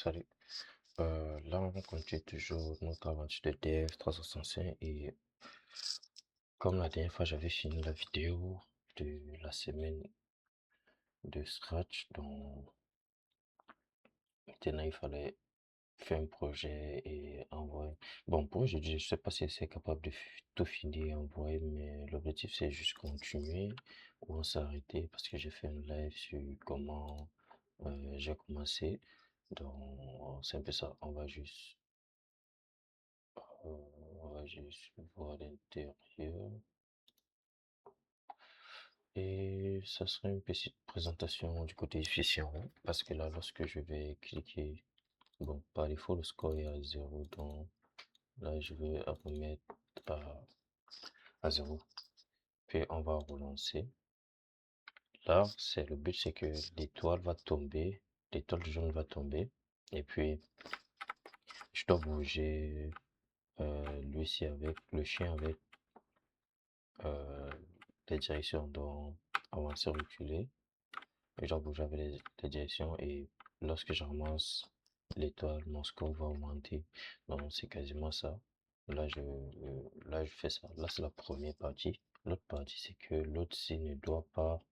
Salut. Là, on continue toujours notre aventure de Dev 365 et comme la dernière fois, j'avais fini la vidéo de la semaine de Scratch, donc maintenant il fallait faire un projet et envoyer. Bon, pour aujourd'hui, je sais pas si c'est capable de tout finir et envoyer, mais l'objectif c'est juste continuer ou on s'arrêter parce que j'ai fait un live sur comment j'ai commencé. Donc, c'est un peu ça. Euh, on va juste voir l'intérieur. Et ça serait une petite présentation du côté efficient. Parce que là, lorsque je vais cliquer, bon, par défaut, le score est à 0. Donc là, je vais remettre à, à 0. Puis on va relancer. Là, le but, c'est que l'étoile va tomber. L'étoile jaune va tomber. Et puis, je dois bouger lui aussi avec le chien avec euh, les directions. Donc, avancer, reculer. Et genre, j'avais les directions et lorsque je ramasse l'étoile, mon score va augmenter. Donc, c'est quasiment ça. Là, je fais ça. Là, c'est la première partie. L'autre partie, c'est que l'autre ci ne doit pas.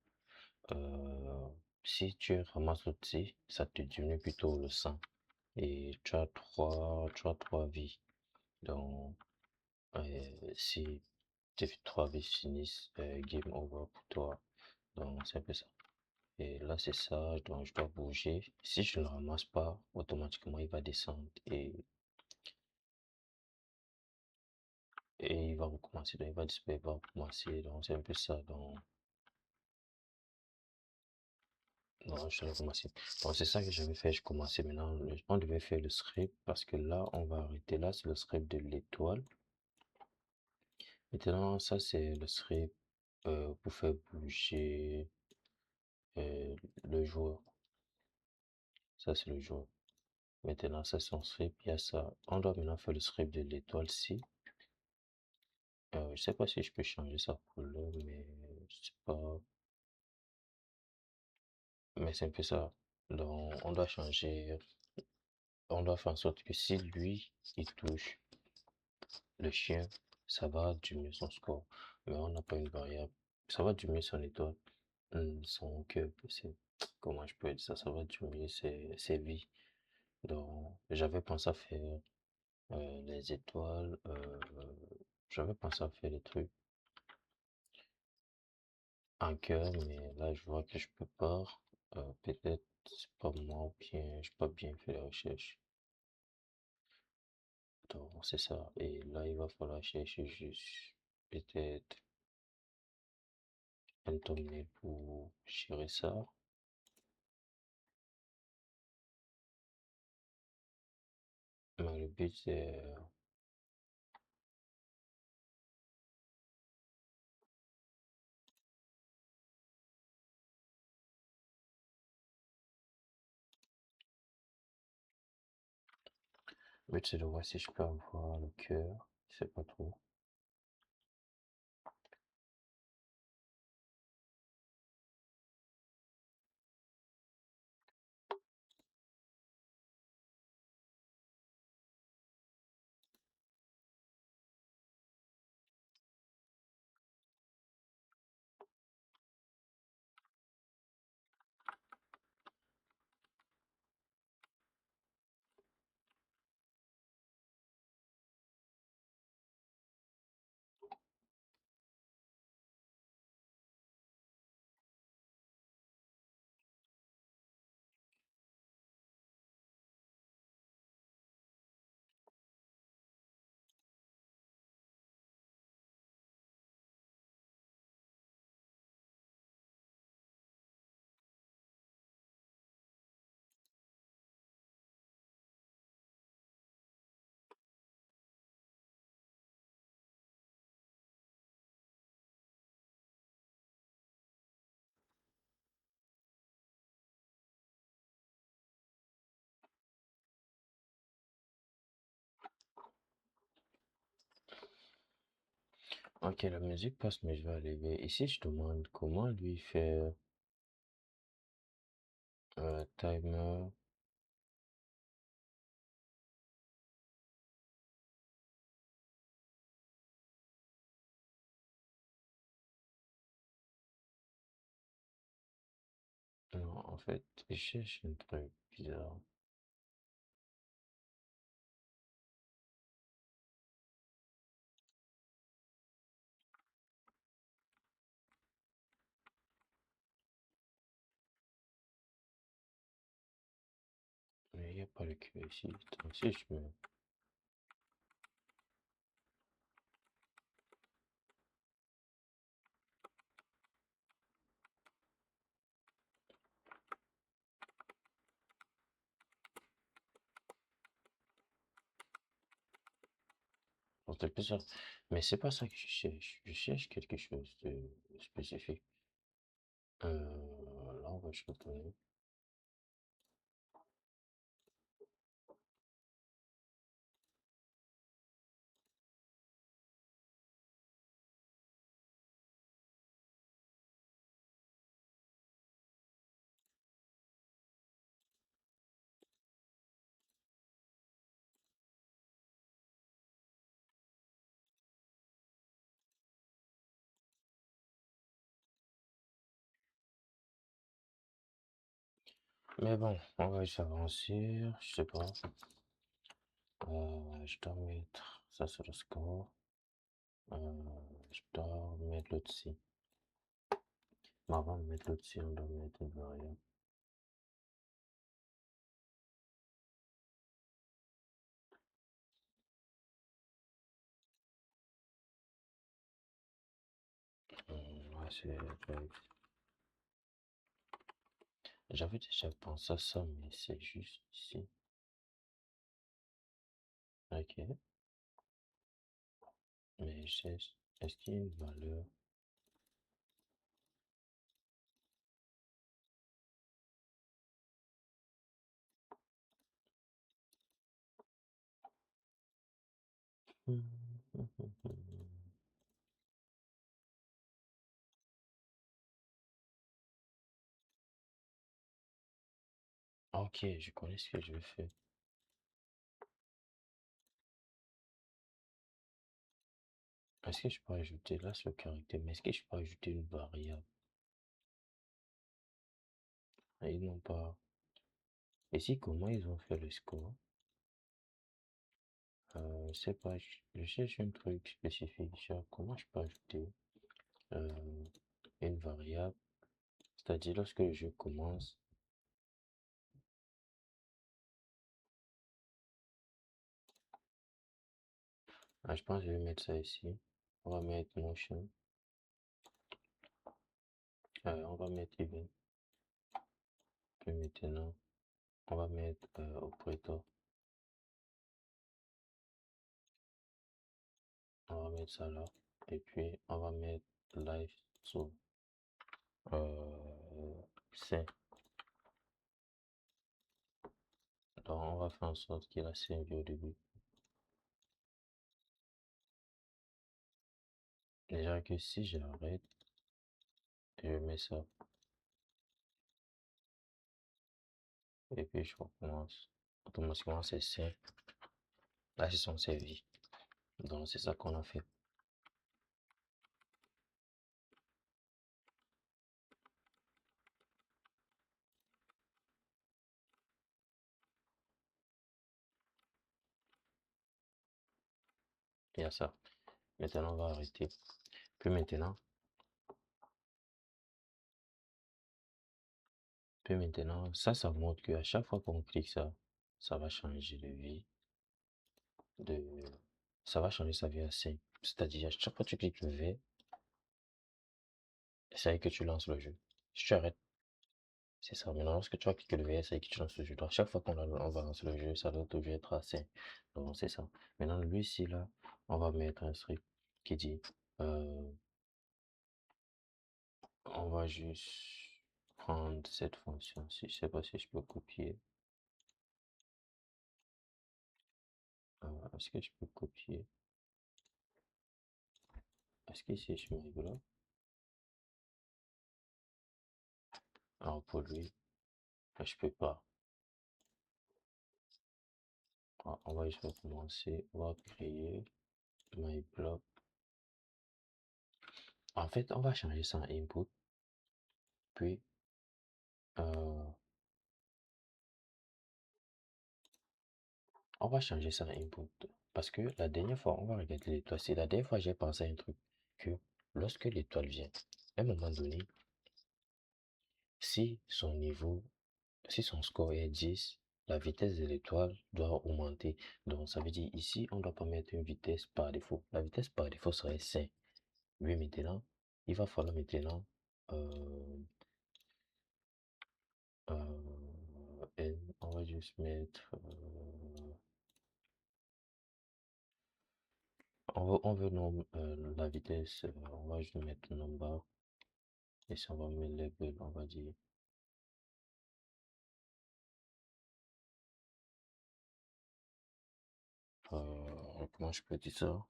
euh, Si tu ramasses l'autre ci, ça te diminue plutôt le sang. Et tu as trois vies. Donc, si tes trois vies finissent, game over pour toi. Donc, c'est un peu ça. Et là, c'est ça, donc je dois bouger. Si je ne le ramasse pas, automatiquement, il va descendre et il va recommencer. Donc, il va disparaître, il va recommencer. Donc, c'est un peu ça. Donc je dois recommencer. Donc, c'est ça que j'avais fait. Je commençais maintenant. On devait faire le script parce que là, on va arrêter. Là, c'est le script de l'étoile. Maintenant, ça, c'est le script pour faire bouger euh, le joueur. Ça, c'est le joueur. Maintenant, ça, c'est son script. Il y a ça. On doit maintenant faire le script de l'étoile-ci. Je sais pas si je peux changer sa couleur, mais je sais pas. Mais c'est un peu ça. Donc, on doit faire en sorte que si lui, il touche le chien, ça va diminuer son score. Mais on n'a pas une variable. Ça va diminuer son étoile, son cœur. Comment je peux dire ça? Ça va diminuer ses vies. Donc, j'avais pensé à faire les étoiles. J'avais pensé à faire les trucs un cœur, mais là, je vois que je peux pas. Peut-être c'est pas moi ou bien j'ai pas bien fait la recherche. Donc, c'est ça. Et là, il va falloir chercher juste peut-être un thumbnail pour gérer ça. Mais le but, c'est de voir si je peux avoir le cœur. Je sais pas trop. Ok, la musique passe, mais je vais aller ici. Je demande comment lui faire timer. En fait, je cherche un truc bizarre. Mais il n'y a pas le cube ici. Attends, si je me... Bon, c'est plus ça. Mais c'est pas ça que je cherche. Je cherche quelque chose de spécifique. Là, on va je retourner. Mais bon, on va juste avancer. Je sais pas. Je dois mettre ça sur le score. Je dois mettre l'autre ci. Mais avant de mettre l'autre ci, on doit mettre une variable. Ouais, c'est right. J'avais déjà pensé à ça, mais c'est juste ici. Ok. Mais est-ce qu'il y a une valeur? Ok, je connais ce que je vais faire. Est-ce que je peux ajouter là ce caractère? Mais est-ce que je peux ajouter une variable? Ah, ils n'ont pas. Ici, comment ils ont fait le score? Je sais pas, je cherche un truc spécifique. Genre, comment je peux ajouter euh, une variable? C'est-à-dire, lorsque le jeu commence, je pense que je vais mettre ça ici. On va mettre motion. On va mettre event. Puis maintenant, on va mettre operator. On va mettre ça là. Et puis, on va mettre live sur c'est. Donc, on va faire en sorte qu'il y ait la CMV au début. Déjà que si j'arrête, je mets ça. Et puis, je recommence. Automatiquement, c'est simple. Là, c'est son servi. Donc, c'est ça qu'on a fait. Il y a ça. Maintenant, on va arrêter. Puis maintenant, ça montre qu'à chaque fois qu'on clique ça, ça va changer de vie. De... Ça va changer sa vie à 5. C'est-à-dire, à chaque fois que tu cliques le V, c'est avec que tu lances le jeu. Si tu arrêtes, c'est ça. Maintenant, lorsque tu vas cliquer le V, c'est avec que tu lances le jeu. Donc, chaque fois on va lancer le jeu, ça doit toujours être à 5. Donc, c'est ça. Maintenant, lui ici, là, on va mettre un script qui dit, euh, on va juste prendre cette fonction-ci. Je sais pas si je peux copier. Est-ce que je peux copier? Est-ce que c'est je mets là? Alors, pour lui, je peux pas. On va juste recommencer. On va créer my block. En fait, on va changer ça en input. Puis, Euh, on va changer ça input. Parce que la dernière fois, on va regarder l'étoile. C'est la dernière fois, j'ai pensé à un truc. Que lorsque l'étoile vient, à un moment donné, si son niveau, si son score est 10, la vitesse de l'étoile doit augmenter. Donc, ça veut dire ici, on ne doit pas mettre une vitesse par défaut. La vitesse par défaut serait 5. Oui, maintenant, il va falloir maintenant euh, on va juste mettre la vitesse, on va juste mettre number et si on va mettre level, on va dire comment je peux dire ça?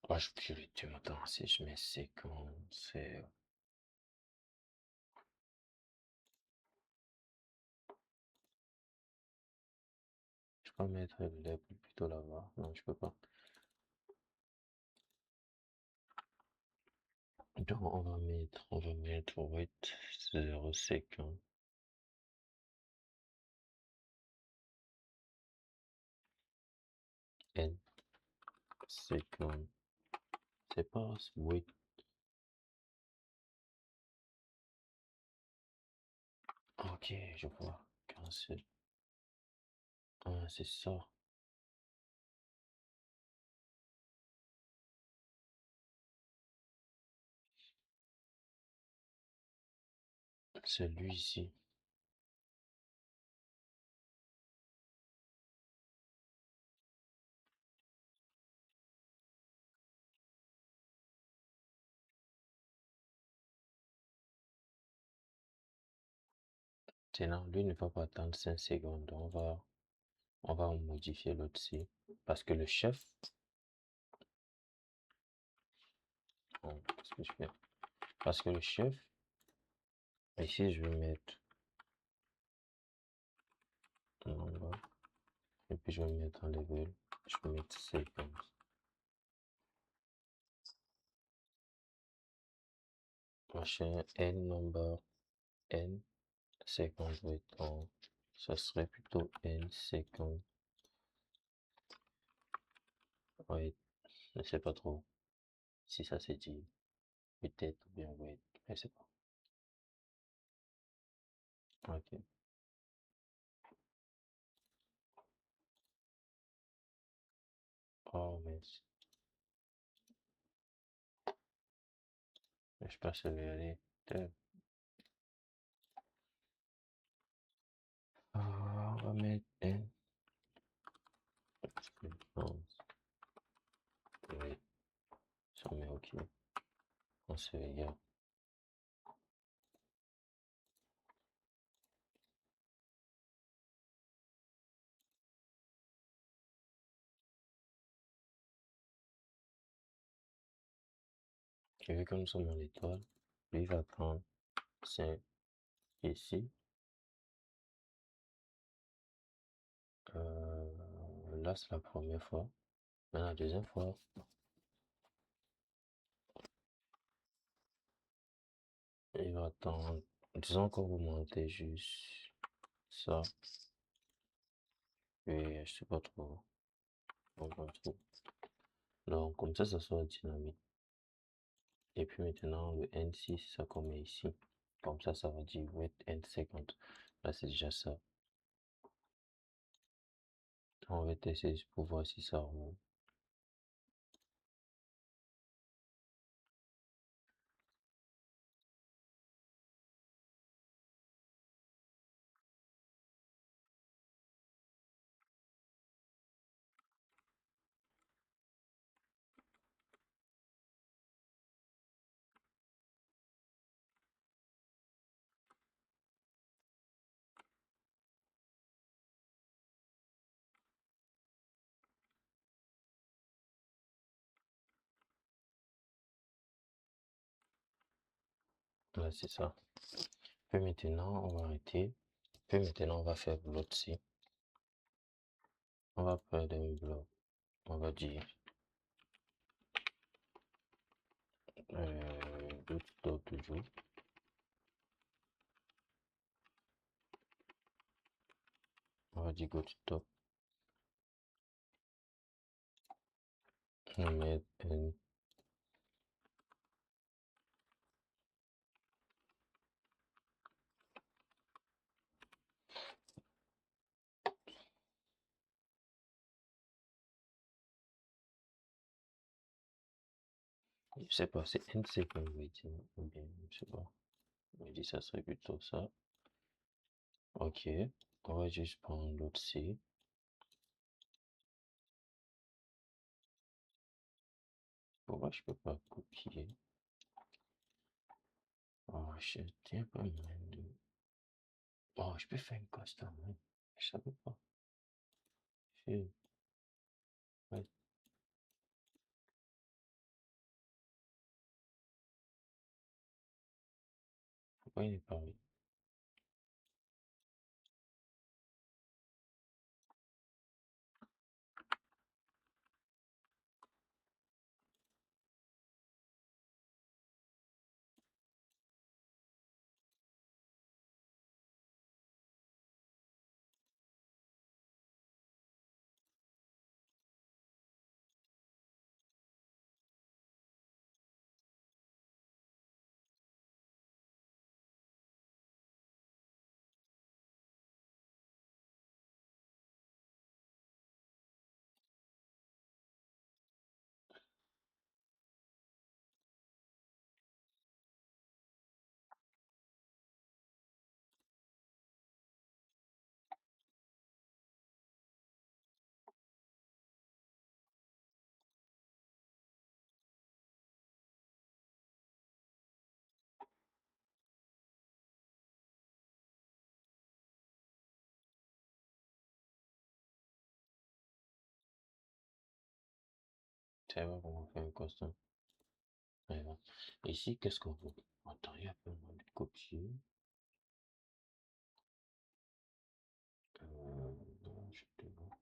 Ah, je purée, tu m'attends, si je mets séquence, c'est je peux mettre level plutôt là-bas. Non, je peux pas. Donc on va mettre wait 0 séquence n séquence. C'est pas wait. Ok, je vois. Cancel. Ah, c'est ça. C'est lui ici. Sinon, lui ne va pas attendre 5 secondes. On va modifier l'autre ci. Parce que le chef. Qu'est-ce que je fais? Parce que le chef. Ici, je vais mettre number. Et puis, je vais mettre un level. Je vais mettre seconds. Machin n number. N seconds va être en. Ça serait plutôt n seconds. Ouais, je sais pas trop si ça s'est dit. Peut-être ou bien wait. Je sais pas. Ok. Oh, mais je pense que je vais aller. On va mettre N. Non, oui, ça met OK. On se regarde. Et vu que nous sommes dans l'étoile, lui va prendre 5 ici. Là, c'est la première fois. Maintenant, la deuxième fois, il va attendre. Disons qu'on vous montez juste ça. Et je sais pas trop. On va trop. Donc, comme ça sera dynamique. Et puis maintenant, le N6, ça qu'on met ici. Comme ça va dire wait N50. Là, c'est déjà ça. On va tester pour voir si ça remonte. Là, c'est ça. Puis maintenant, on va arrêter. Puis maintenant, on va faire l'autre ci. On va prendre un bloc. On va dire bootstop toujours. On va dire go to top. On met un. Je sais pas, c'est un second waiting ou bien, je sais pas. On dit ça serait plutôt ça. Ok, on va juste prendre l'autre C. Pourquoi je peux pas copier? Oh, je tiens pas moyen de. Oh, je peux faire une custom, hein. Je savais pas. Je... Ouais, pourquoi il est pas mis? Je sais pas comment faire une custom. Ouais, ouais. Ici, qu'est-ce qu'on veut? Attends, il y a pas mal de copier. Non, je te vois.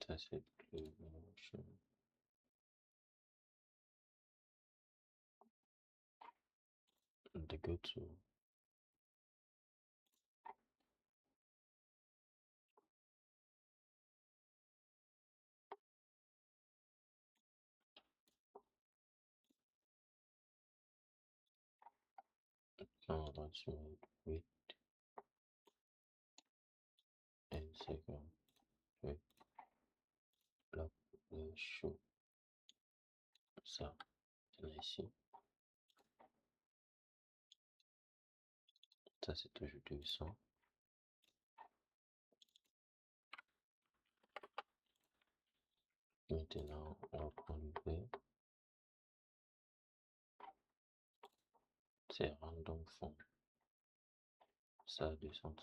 Ça, c'est plus moche. The go to. Non, that's mode. Wait, and second. Wait, block, show. Ça, là ici. Ça, c'est toujours 200. Maintenant, on va prendre le c'est random fond. Ça, 200.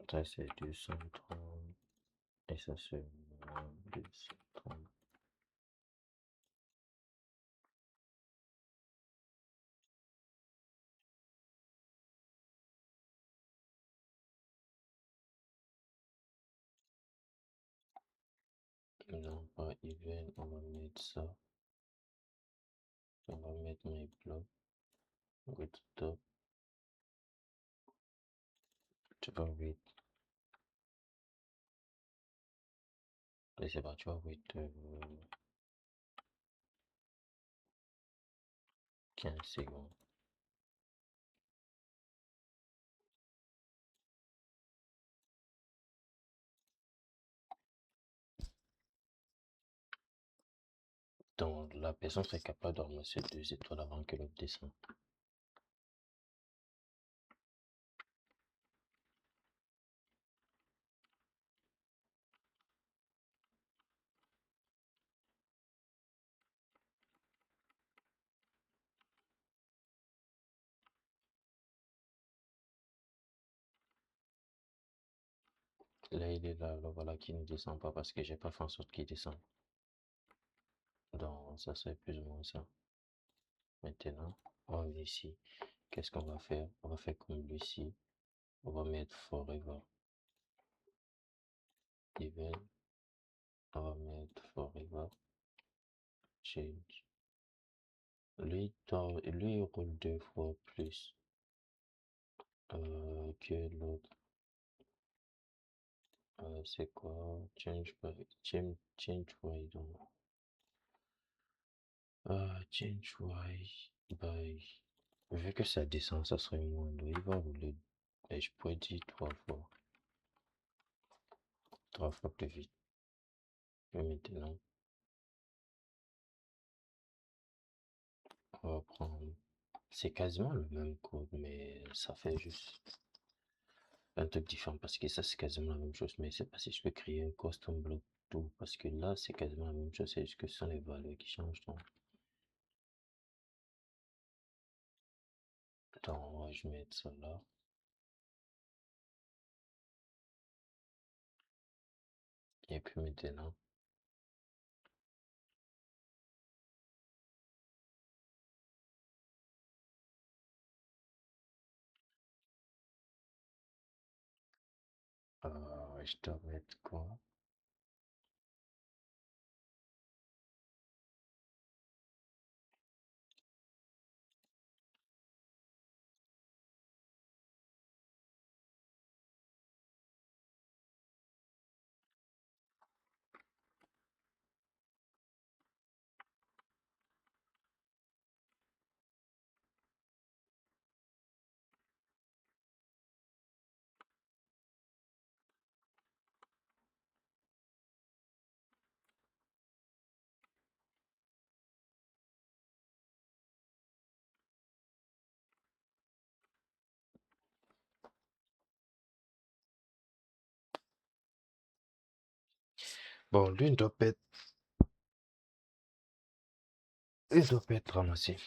Ça, c'est 230. Et ça, c'est 230. Non, pas even, on va mettre ça. On va mettre mes blocs. With top. Tu vas with. Je sais pas, tu vas with 15 secondes. Donc, la personne serait capable de ramasser 2 étoiles avant que l'autre descende. Là, il est là, là, voilà, qui ne descend pas parce que j'ai pas fait en sorte qu'il descende. Donc, ça serait plus ou moins ça. Maintenant, on va venir ici. Qu'est-ce qu'on va faire? On va faire comme lui ici. On va mettre forever. Even. On va mettre forever. Change. Lui, il roule 2 fois plus que l'autre. C'est quoi? Change by, donc. Change by. Vu que ça descend, ça serait moins loin. Il va rouler. Et je pourrais dire 3 fois. 3 fois plus vite. Et maintenant, on va prendre. C'est quasiment le même code, mais ça fait juste un truc différent parce que ça, c'est quasiment la même chose. Mais c'est pas si je peux créer un custom block tout parce que là, c'est quasiment la même chose. C'est juste que ce sont les valeurs qui changent. Donc, je vais mettre ça là. Et puis maintenant, je dois mettre quoi? Bon, lui, il doit pas être ramassé.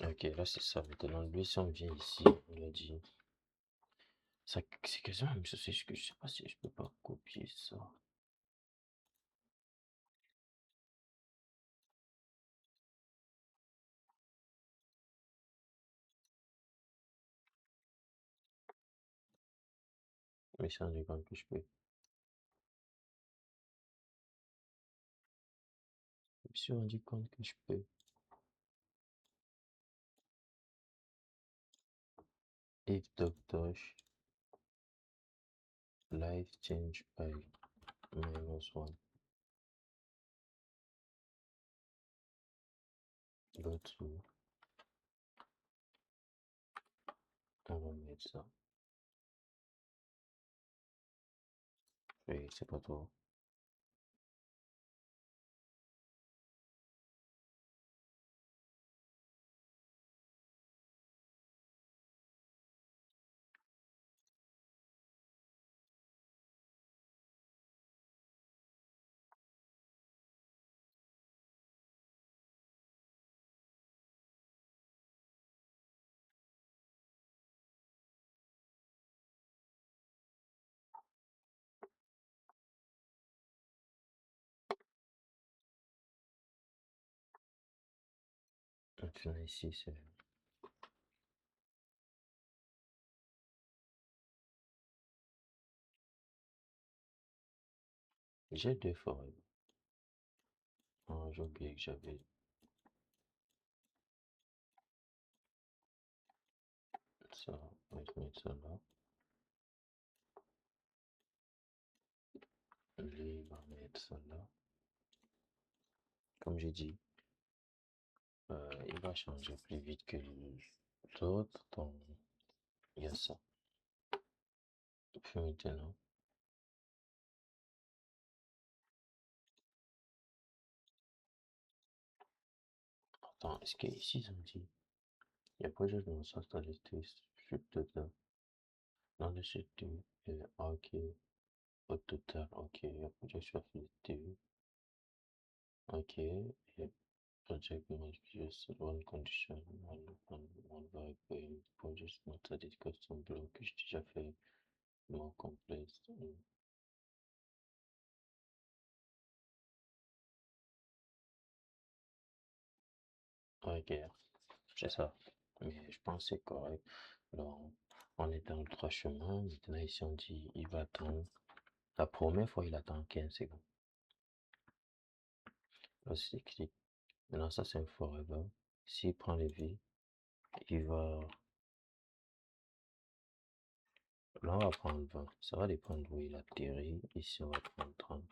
Ok, là, c'est ça. Maintenant, lui, si on vient ici, on a dit. C'est quasiment la même chose. C'est juste que je sais pas si je peux pas copier ça. Mais c'est un exemple que je peux. Si on dit compte que je peux. If dash life change by -1. Go to. On va mettre ça. Et c'est pas trop. Maintenant, ici, c'est. J'ai 2 forêts. J'ai oublié que j'avais ça. On va mettre ça là. Lui, on va mettre ça là. Comme j'ai dit, il va changer plus vite que l'autre. Donc, il y a ça. Puis maintenant, attends, est-ce que ici ça me dit? Il n'y a pas juste dans le sens dans les tests. Je suis peut-être là. Dans le site, ok. Au total, ok, projection affiliative, ok, et project managers, one condition, one variable, project not added custom block, que j'ai déjà fait, more complex. Ok, c'est ça. Mais je pense que c'est correct. Alors, on est dans le droit chemin. Maintenant, ici, on dit, il va attendre. La première fois, il attend 15 secondes. Là, c'est clic. Maintenant, ça, c'est un forever. S'il prend les vies, il va. Là, on va prendre 20. Ça va dépendre où il atterrit. Ici, on va prendre 30.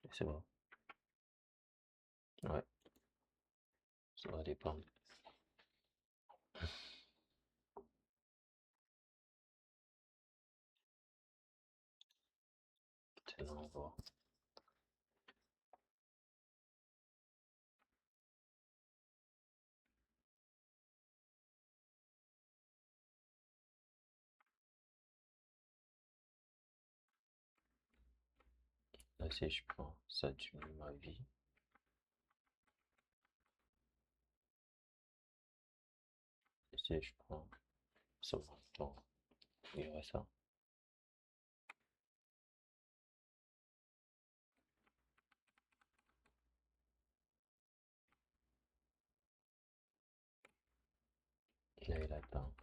Et c'est bon. Ouais, ça va dépendre. Maintenant, on va. Là, si je prends, ça diminue ma vie. Et si je prends, ça va. Donc, il y aurait ça. Là, il attend.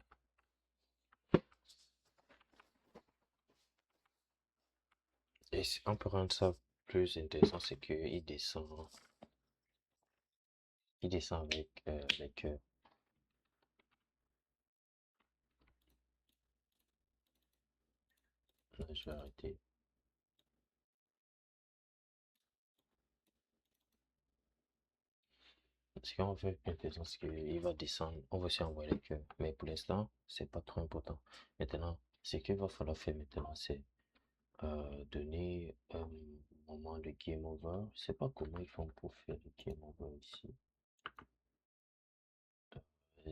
Et on peut rendre ça plus intéressant, c'est il descend avec les cœurs. Là, je vais arrêter. Ce qu'on fait plus intéressant, c'est qu'il va descendre, on va aussi envoyer les cœurs. Mais pour l'instant, c'est pas trop important. Maintenant, ce qu'il va falloir faire maintenant, c'est donner un moment de game over. Je sais pas comment ils font pour faire le game over ici.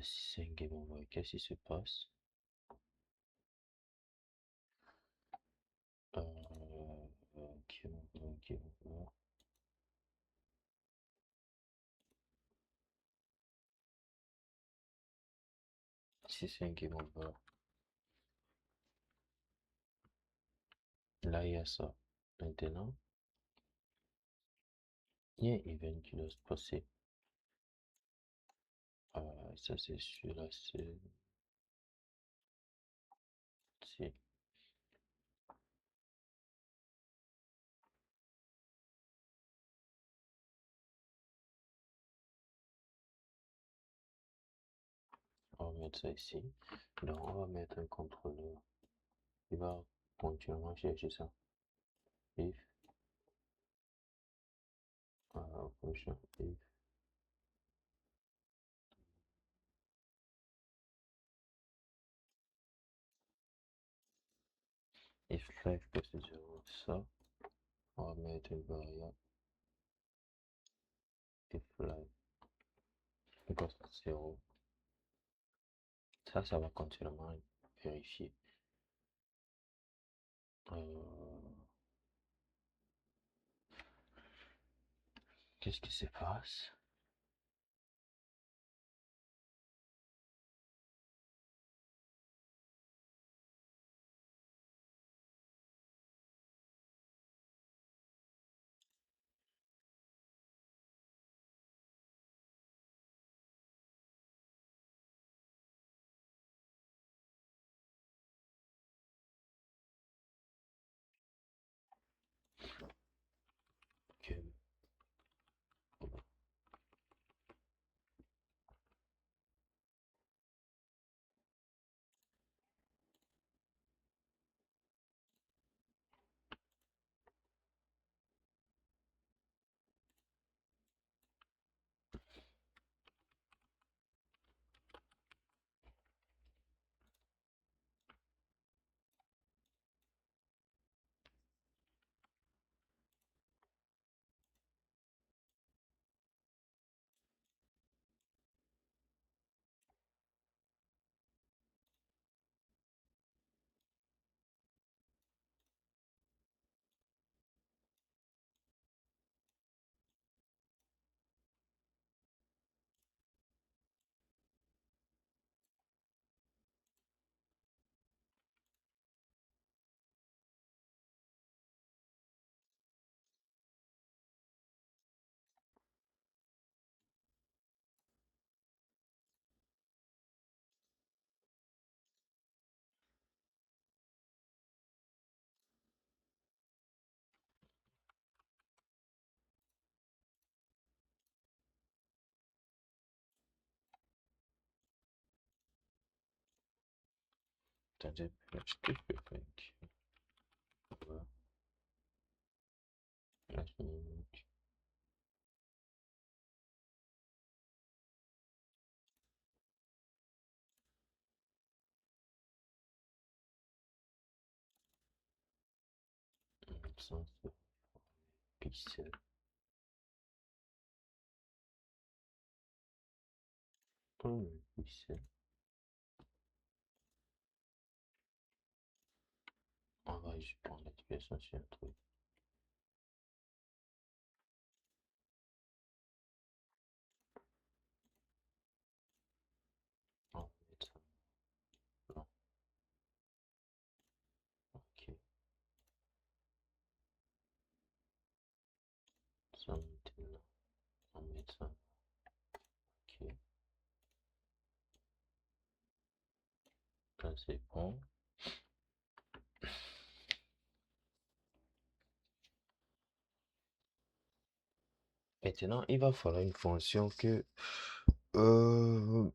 Si c'est un game over, qu'est-ce qui se passe? Game over, game over. Si c'est un game over, là il y a ça. Maintenant, il y a un event qui doit se passer. Ça c'est celui-là, c'est on va mettre ça ici. Donc on va mettre un contrôleur. Il va continuellement chercher ça. If, prochain, if life plus 0, ça. On va mettre une variable. If life plus 0. Ça va continuellement vérifier. Qu'est-ce qui se passe? Que Attendez, est-ce que je peux faire ici? Voilà, 9 minutes. Ça, c'est pixels. Oh, pixels. On va juste prendre l'application sur un truc. On va mettre ça blanc. Ok. Ça maintenant. On va mettre ça. Ok. Là, c'est bon. Maintenant, il va falloir une fonction euh,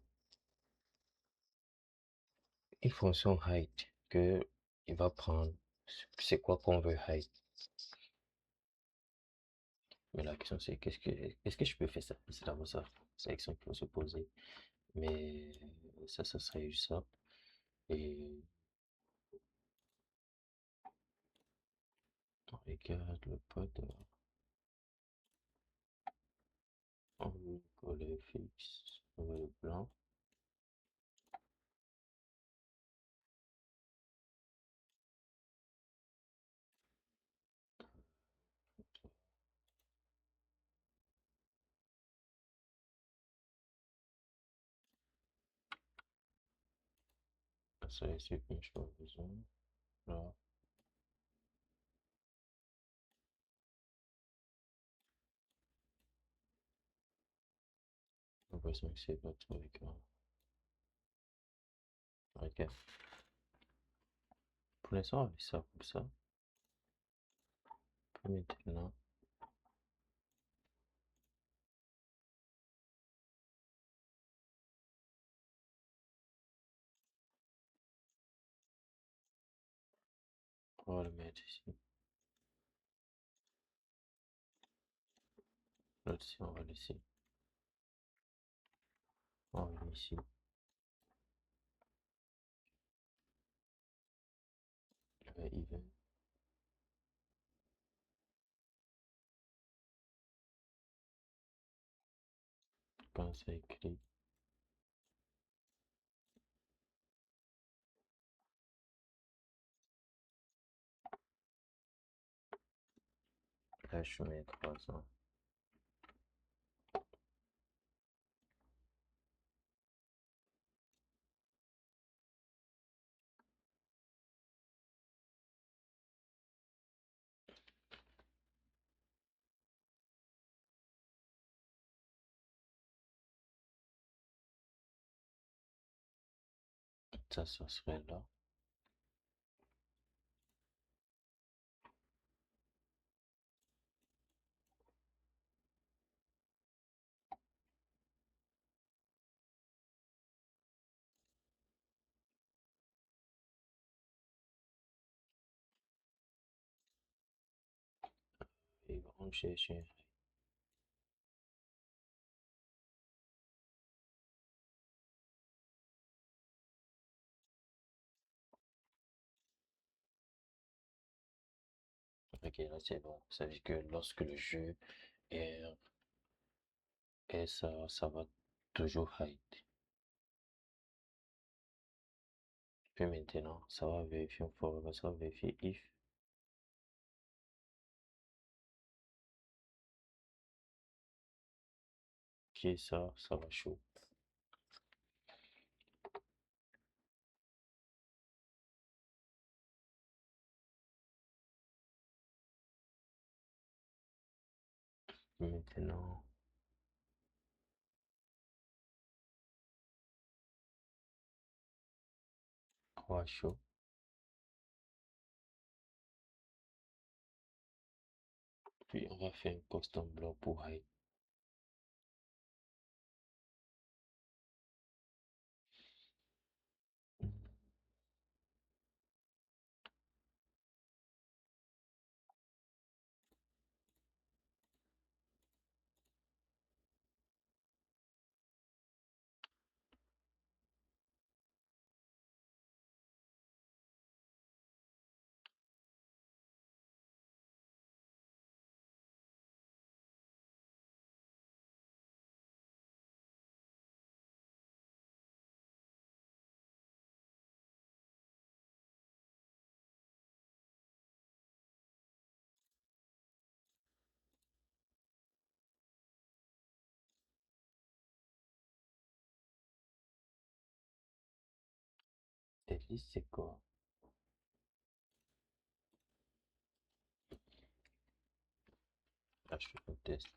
une fonction height que il va prendre. C'est quoi qu'on veut height? Mais la question c'est est-ce que je peux faire ça? C'est d'abord ça. C'est la question qu'il faut se poser. Mais ça serait juste ça. Et on regarde le code. On veut coller fixe. On veut le blanc. Ça c'est une chose. Là, j'ai l'impression que c'est pas trop avec ok. Pour l'instant, on fait ça comme ça. Puis maintenant, on va le mettre ici. L'autre ici, on va laisser. On va le ici. Je vais even. Pense à écrire. Là, je mets 300. Ça serait là. Et on cherche. Ok, là c'est bon. Ça veut dire que lorsque le jeu est, ça va toujours hide. Puis maintenant, ça va vérifier une fois, ça va vérifier if qui est ça va show. Maintenant, on va show. Puis on va faire un custom block pour hide. Deadlist, c'est quoi? Ah, je fais un test.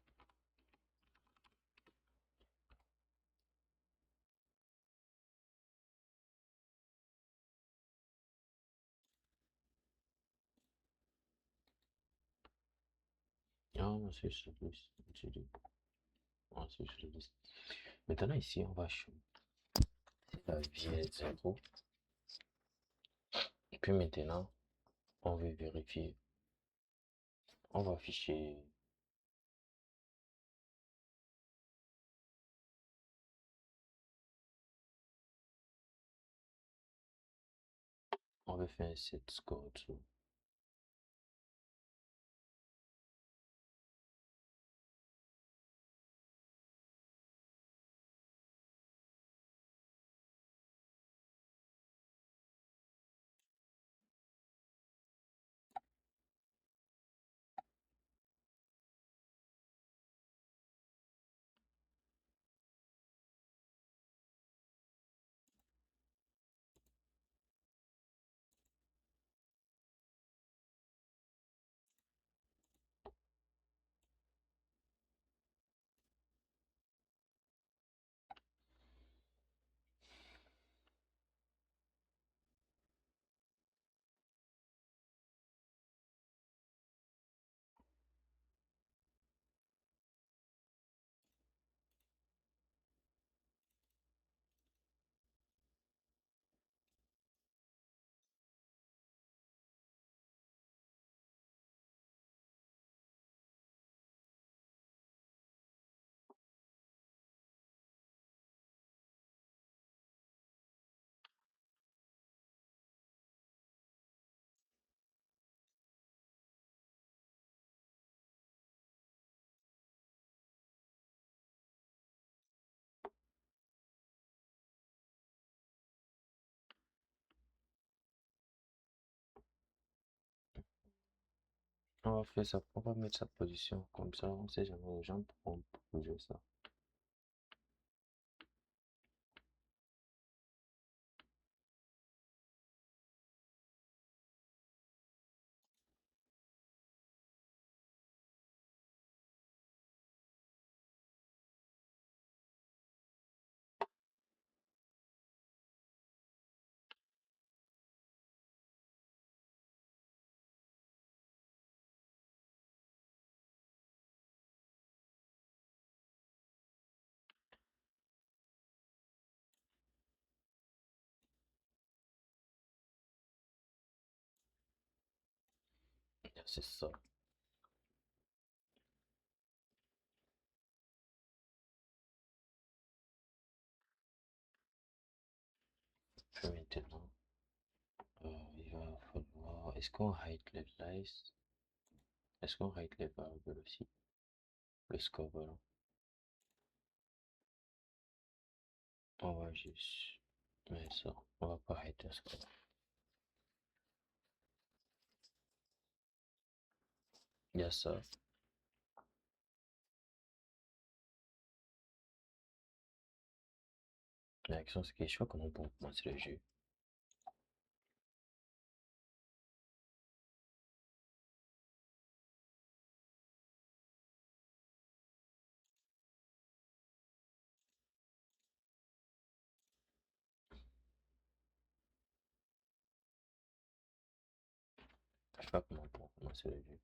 Ah, c'est sur le liste. Ah, c'est sur le liste. Maintenant, ici, on va choisir la vie 0. Et puis maintenant, on veut vérifier. On va afficher. On va faire un set score dessous. On va faire ça, on va mettre sa position comme ça, on sait jamais, les gens pourront bouger ça. C'est ça. Puis maintenant, il va falloir, est-ce qu'on hide les lists? Est-ce qu'on hide les variables aussi? Le score, voilà. On va juste mettre ça. On va pas hide le score. Il y a ça. La question, c'est que je vois comment on peut commencer le jeu. Je sais pas comment on peut commencer le jeu.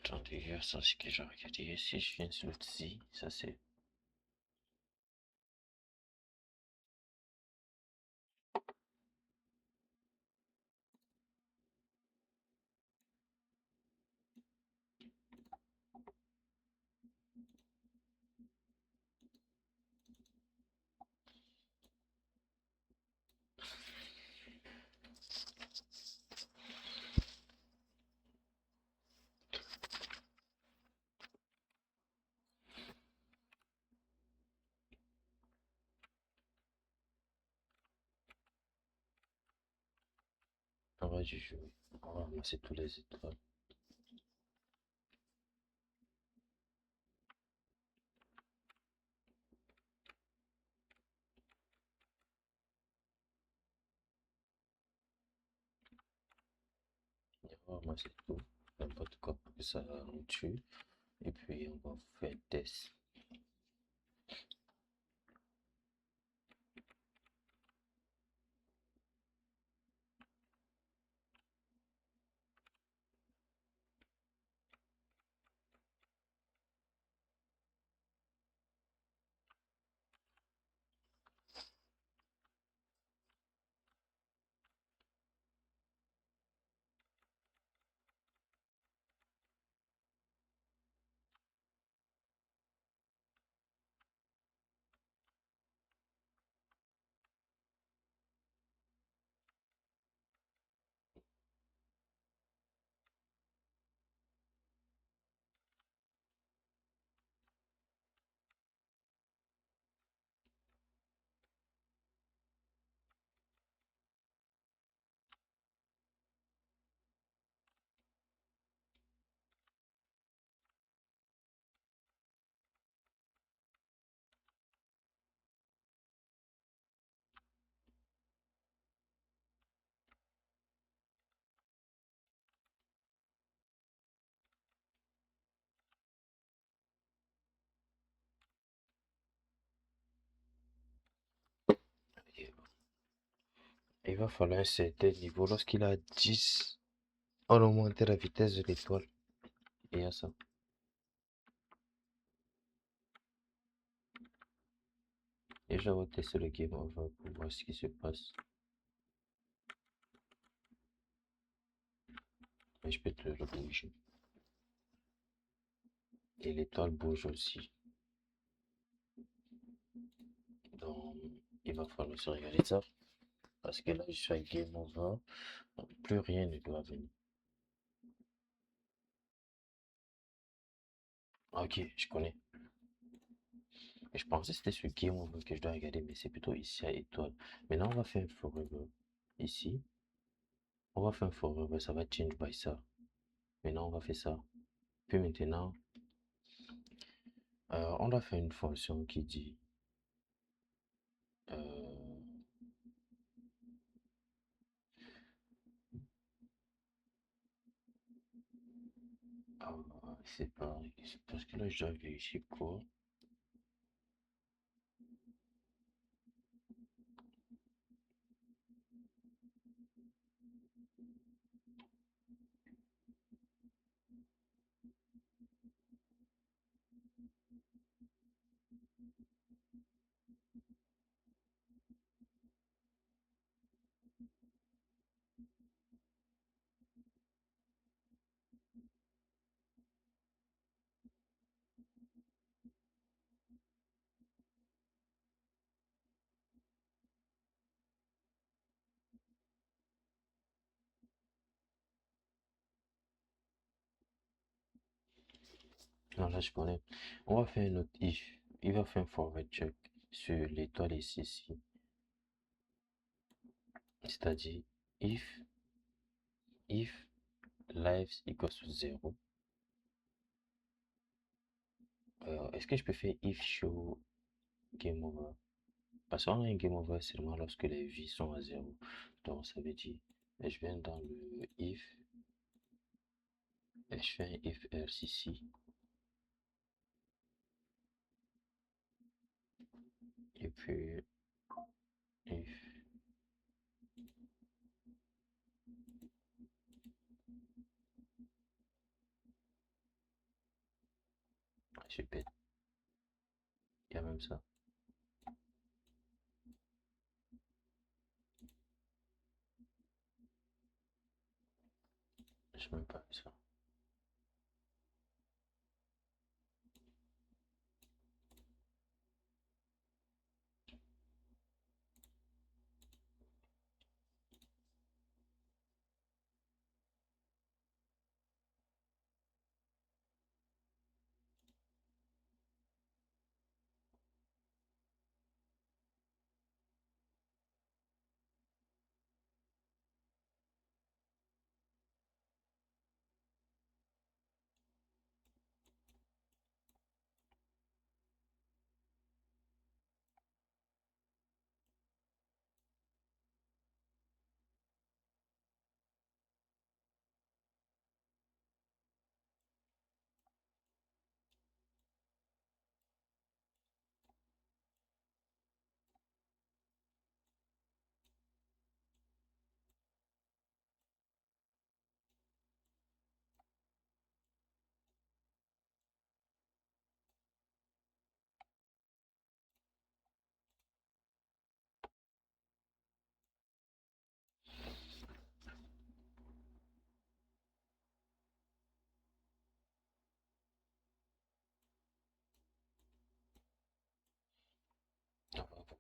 Attendez, il y a ça, c'est que j'ai regardé. Si je viens sur le Tzi, ça c'est. On va juste jouer. On va ramasser tous les étoiles. Moi, c'est tout. N'importe quoi pour que ça en tue. Et puis, on va faire test. Et il va falloir un certain niveau. Lorsqu'il a 10, on augmente la vitesse de l'étoile. Et à ça. Et je vais tester le game over pour voir ce qui se passe. Et je peux te le bouger. Et l'étoile bouge aussi. Donc, il va falloir se regarder ça. Parce que là, je suis à game over. Donc, plus rien ne doit venir. Ok, je connais. Je pensais que c'était sur game over que je dois regarder, mais c'est plutôt ici à étoile. Maintenant, on va faire un forever. Ici, on va faire un forever. Ça va change by ça. Maintenant, on va faire ça. Puis maintenant, on doit faire une fonction qui dit euh, ah, c'est pas c'est parce que là je dois vérifier quoi. Non, là je connais. On va faire un autre if. Il va faire un forward check sur l'étoile ici. C'est-à-dire if lives equals to 0. Est-ce que je peux faire if show game over? Parce qu'on a un game over seulement lorsque les vies sont à 0. Donc ça veut dire, je viens dans le if et je fais un if else ici. Et puis if super. Il y a même ça. Je même pas vu ça.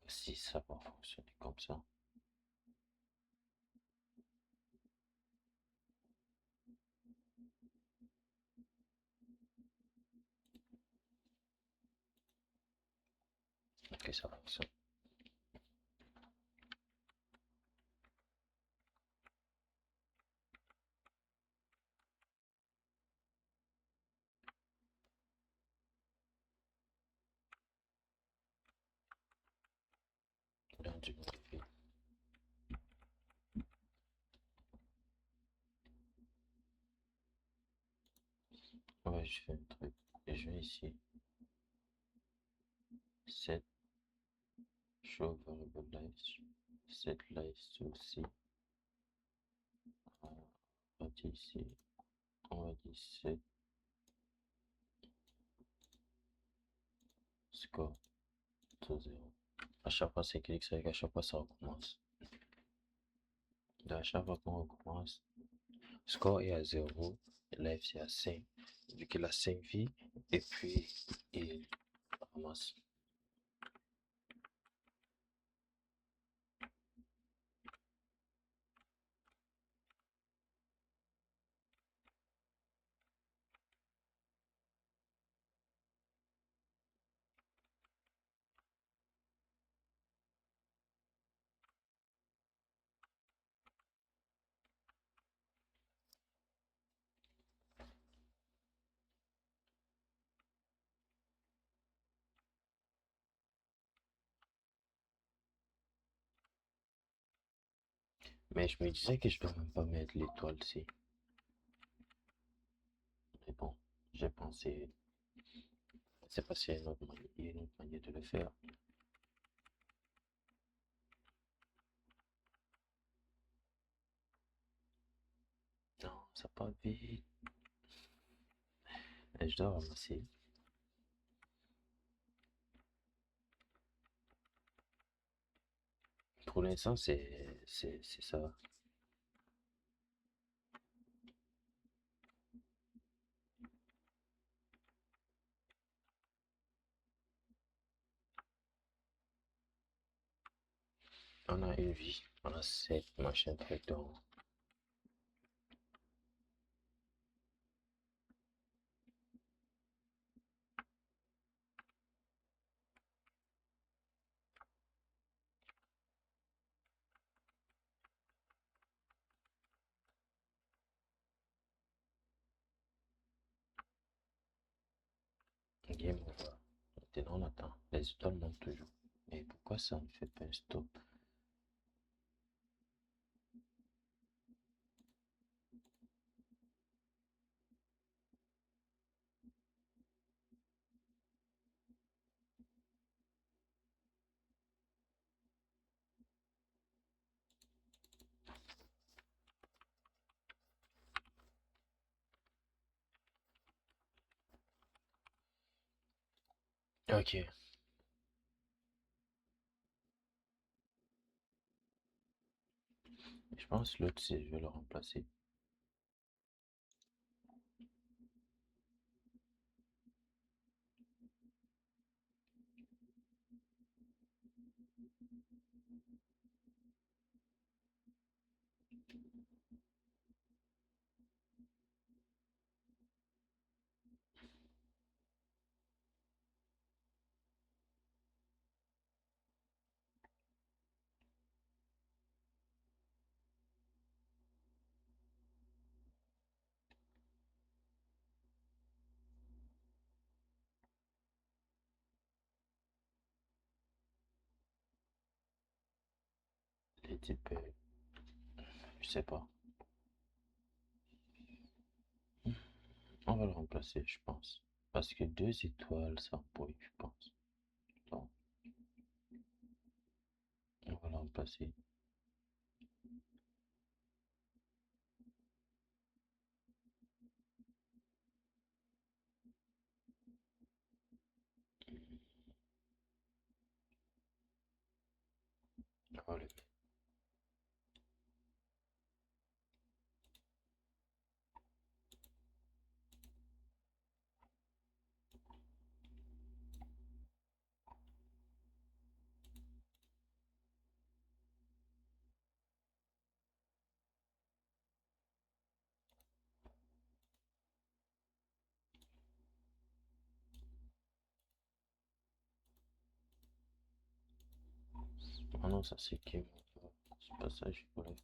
si ça va fonctionner comme ça. Ok, ça fonctionne. Lundi, modifié. Ouais, je fais un truc. Et je vais ici. Set show variable lives. Set lives to C. On va dire ici. On va dire set score to 0. À chaque fois, c'est clic, c'est qu'à chaque fois, ça recommence. Donc, à chaque fois qu'on recommence, score est à 0, live c'est à 5, vu qu'il a 5 vies, et puis il ramasse. Mais je me disais que je dois même pas mettre l'étoile-ci. Mais bon, j'ai pensé, c'est parce qu'il y a il y a une autre manière de le faire. Non, ça part vite. Et je dois ramasser. Pour l'instant, c'est ça. On a une vie, on a 7 machins trucs dans game over. Maintenant, on attend. Les étoiles montent toujours. Mais pourquoi ça ne fait pas un stop? Ok. Je pense que l'autre, je vais le remplacer. Les types, je sais pas. On va le remplacer, je pense. Parce que 2 étoiles, ça pourrit, je pense. Donc, on va le remplacer. On va le mettre. Ah non, ça c'est qui? C'est pas ça, je voulais.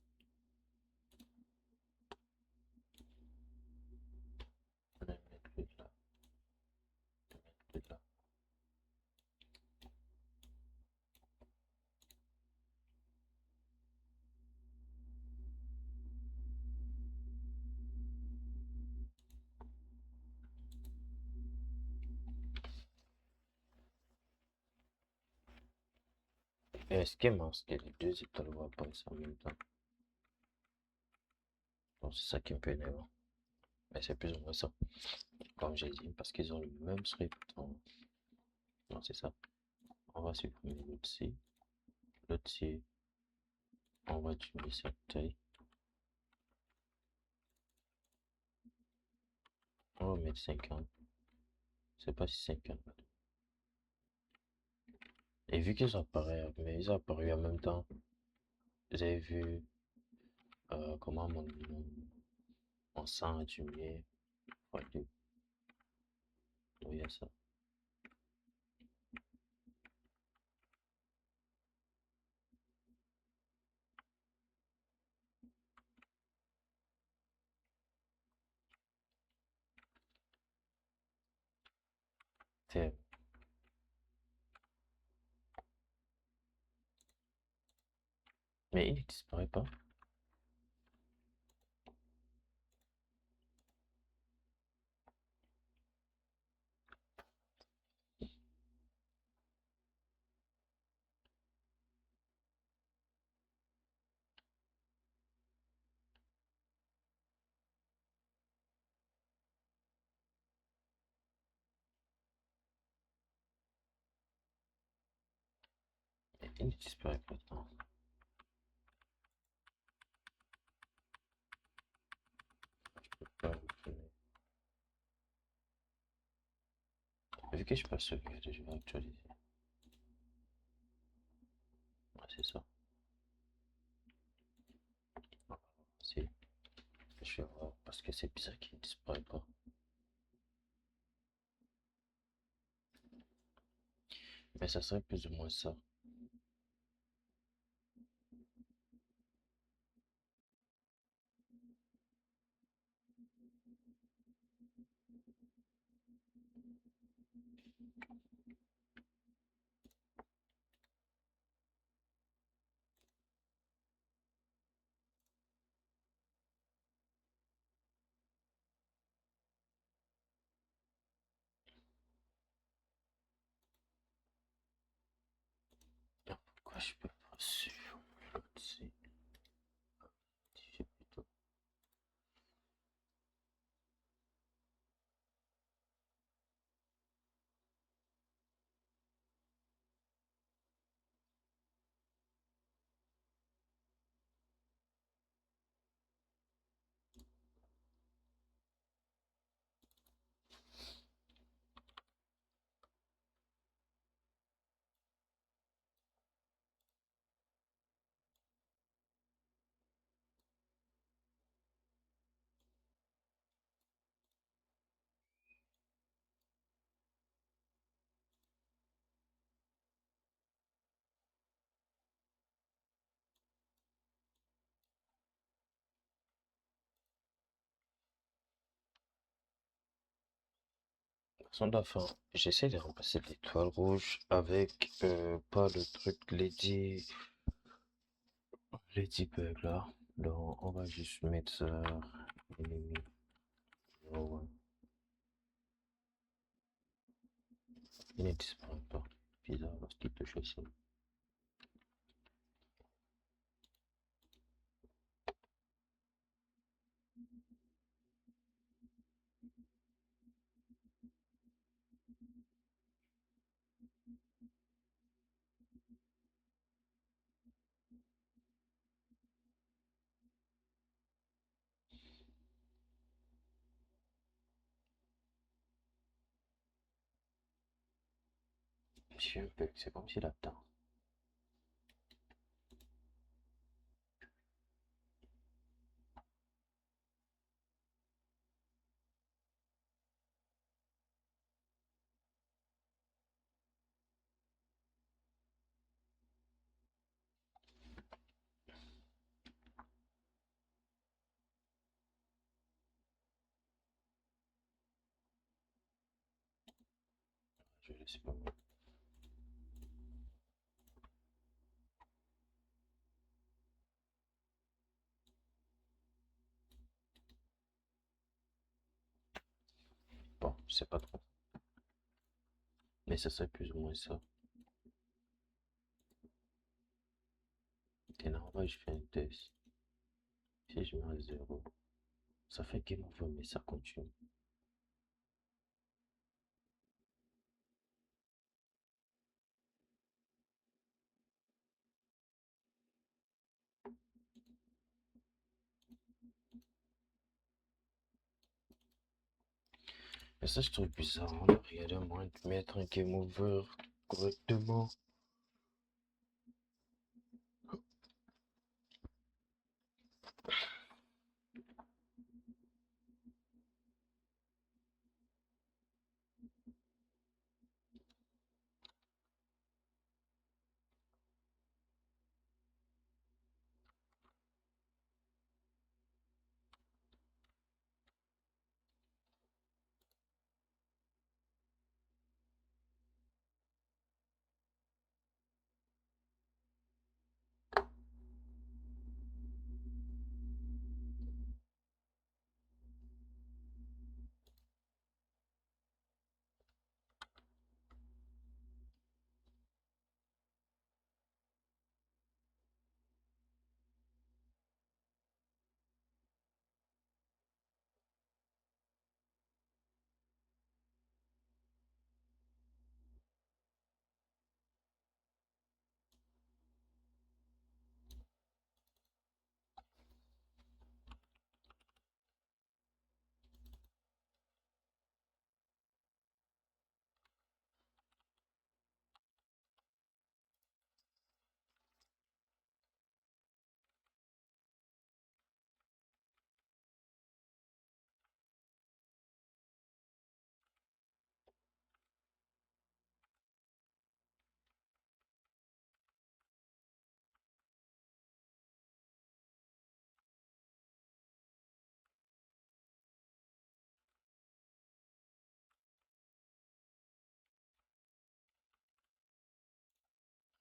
Je vais mettre lui là. Je vais mettre lui là. Et ce qui est marrant, c'est que les deux étoiles vont apparaître en même temps. Donc c'est ça qui me peut énerver. Mais c'est plus ou moins ça, comme j'ai dit, parce qu'ils ont le même script. Non, c'est ça. On va supprimer l'autre C. L'autre C, on va diminuer sa taille. On va mettre 50. Je sais pas si 50. Et vu qu'ils apparaissent, mais ils apparu en même temps, vous avez vu comment mon sang a diminué. Voilà, il y a ça. C'est- Mais il ne disparaît pas. Mais il ne disparaît pas. Attends, je peux pas le filmer. Vu que je passe sauvegarder, je vais actualiser. Ouais, c'est ça. C'est, je vais voir parce que c'est bizarre qu'il ne disparaît pas. Mais ça serait plus ou moins ça. Ah, pourquoi je peux pas suivre l'autre c'est plutôt. Son d'enfant, j'essaie de remplacer l'étoile rouge avec pas le truc Ladybug là. Donc on va juste mettre ça ennemi 01. Il ne disparaît pas. Bizarre lorsqu'il touche aussi. J'ai un bug, c'est comme s'il attend. c'est pas mal. Bon, je sais pas trop. Mais ça serait plus ou moins ça. Et normal, je fais un test. Si je mets à 0, ça fait game over, mais ça continue. Mais ça, je trouve bizarre. On a rien de moins de mettre un game over correctement.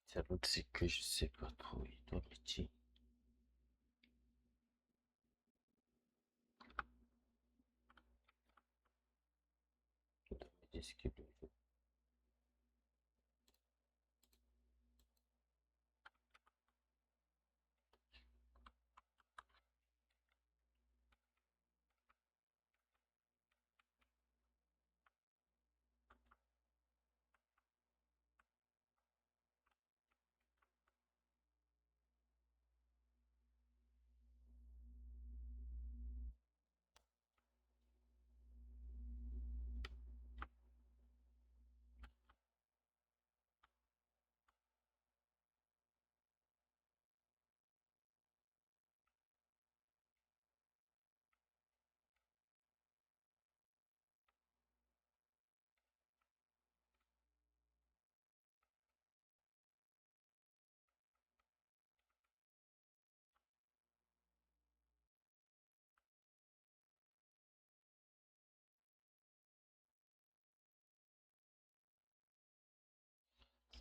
C'est l'autre, c'est que je sais pas trop. Il doit me dire. Il doit me dire ce qu'il veut.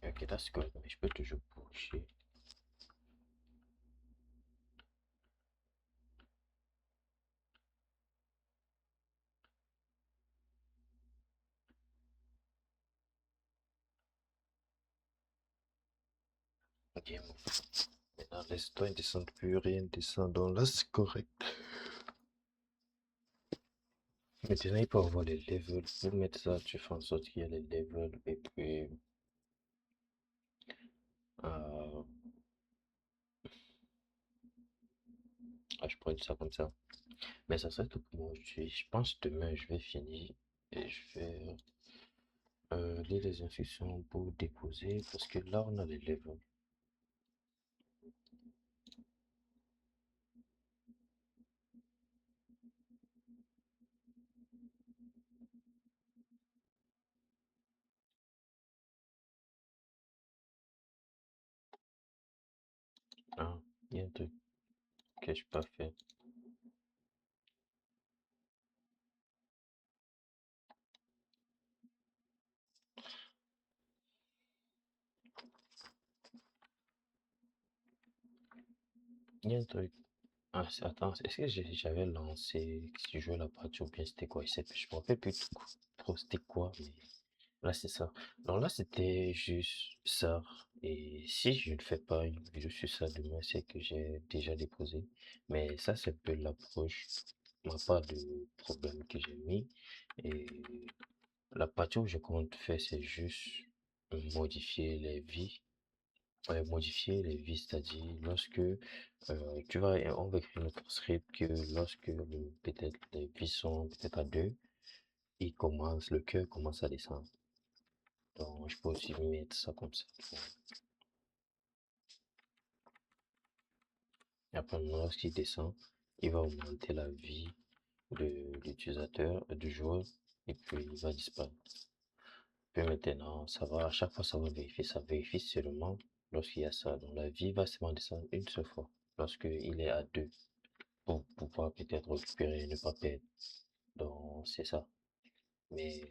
Ok, that's good, mais je peux toujours pusher. Game over. Maintenant, laisse-toi descendre plus rien descendant là, c'est correct. Maintenant, il peut avoir les levels. Pour mettre ça, tu fais en sorte qu'il y a les levels et puis. Euh, je pourrais dire ça comme ça. Mais ça serait tout pour moi aujourd'hui. Je pense demain, je vais finir et je vais lire les instructions pour déposer parce que là, on a les levels. Ah, il y a un truc que je n'ai pas fait. Il y a un truc. Ah, attends, est-ce que j'avais lancé, si je jouais la partie ou bien c'était quoi? Je me rappelle plus trop c'était quoi, mais là c'est ça. Donc là c'était juste ça. Et si je ne fais pas une vidéo sur ça demain, c'est que j'ai déjà déposé. Mais ça c'est un peu l'approche, ma part de problème que j'ai mis. Et la partie où je compte faire, c'est juste modifier les vies. Ouais, modifier les vies, c'est-à-dire lorsque on va écrire notre script que lorsque peut-être les vies sont peut-être à 2, le cœur commence à descendre. Donc je peux aussi mettre ça comme ça. Et après, lorsqu'il descend, il va augmenter la vie de l'utilisateur, du joueur, et puis il va disparaître. Puis maintenant, ça va, à chaque fois, ça vérifie seulement lorsqu'il y a ça. Donc la vie va seulement descendre une seule fois, lorsqu'il est à 2 pour pouvoir peut-être récupérer et ne pas perdre. Donc c'est ça. Mais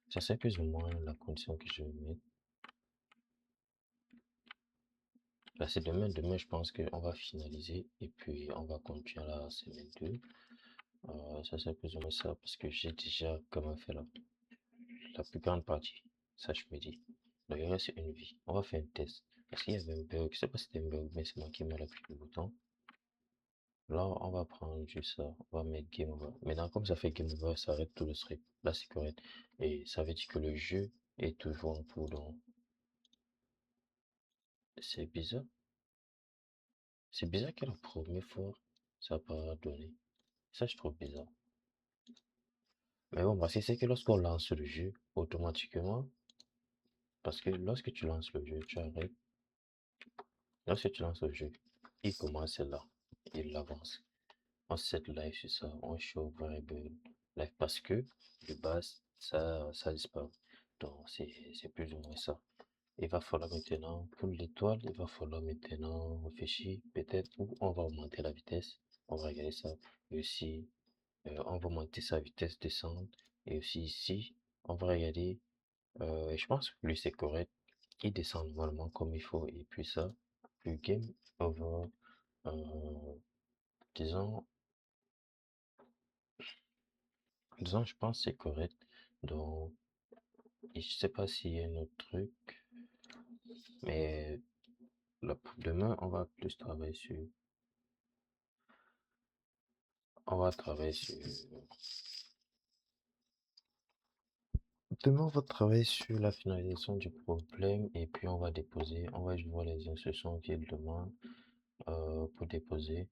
ça c'est plus ou moins la condition que je vais mettre. Là, c'est demain, je pense qu'on va finaliser et puis on va continuer la semaine 2. Ça c'est plus ou moins ça parce que j'ai déjà quand même fait la plus grande partie. Ça, je me dis. D'ailleurs, c'est une vie. On va faire un test. Parce qu'il y avait un bug. Je sais pas si c'était un bug, mais c'est moi qui m'a appuyé le bouton. Là, on va prendre juste ça. On va mettre Game Over. Maintenant, comme ça fait Game Over, ça arrête tout le script. Là, c'est correct. Et ça veut dire que le jeu est toujours en cours. Donc, c'est bizarre. C'est bizarre que la première fois, ça n'a pas donné. Ça, je trouve bizarre. Mais bon, parce que c'est que lorsqu'on lance le jeu, automatiquement, parce que lorsque tu lances le jeu, tu arrêtes. Lorsque tu lances le jeu, il commence là. Il avance. On set live sur ça. On show variable live parce que de base, ça disparaît. Donc, c'est plus ou moins ça. Il va falloir maintenant, pour l'étoile, il va falloir maintenant réfléchir peut-être où on va augmenter la vitesse. On va regarder ça. Et aussi, on va monter sa vitesse descente. Et aussi ici, on va regarder. Je pense que lui c'est correct. Il descend normalement comme il faut. Et puis ça, le game over, euh, disons, disons, je pense que c'est correct. Donc, et je sais pas s'il y a un autre truc, mais là, pour demain, on va plus travailler sur, on va travailler sur, demain, on va travailler sur la finalisation du problème et puis on va déposer, on va voir les instructions qu'il demande pour déposer.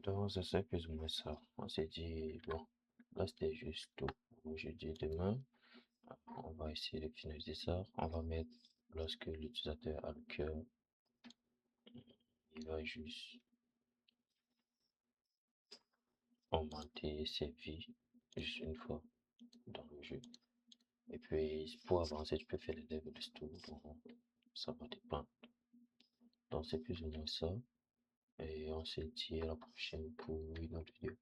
Donc, ça c'est plus ou moins ça. On s'est dit, bon, là c'était juste tout pour aujourd'hui. Demain, on va essayer de finaliser ça. On va mettre, lorsque l'utilisateur a le cœur, il va juste augmenter ses vies juste une fois dans le jeu. Et puis, pour avancer, tu peux faire les levels tour, donc ça va dépendre. Donc, c'est plus ou moins ça. Et on se dit à la prochaine pour une autre vidéo.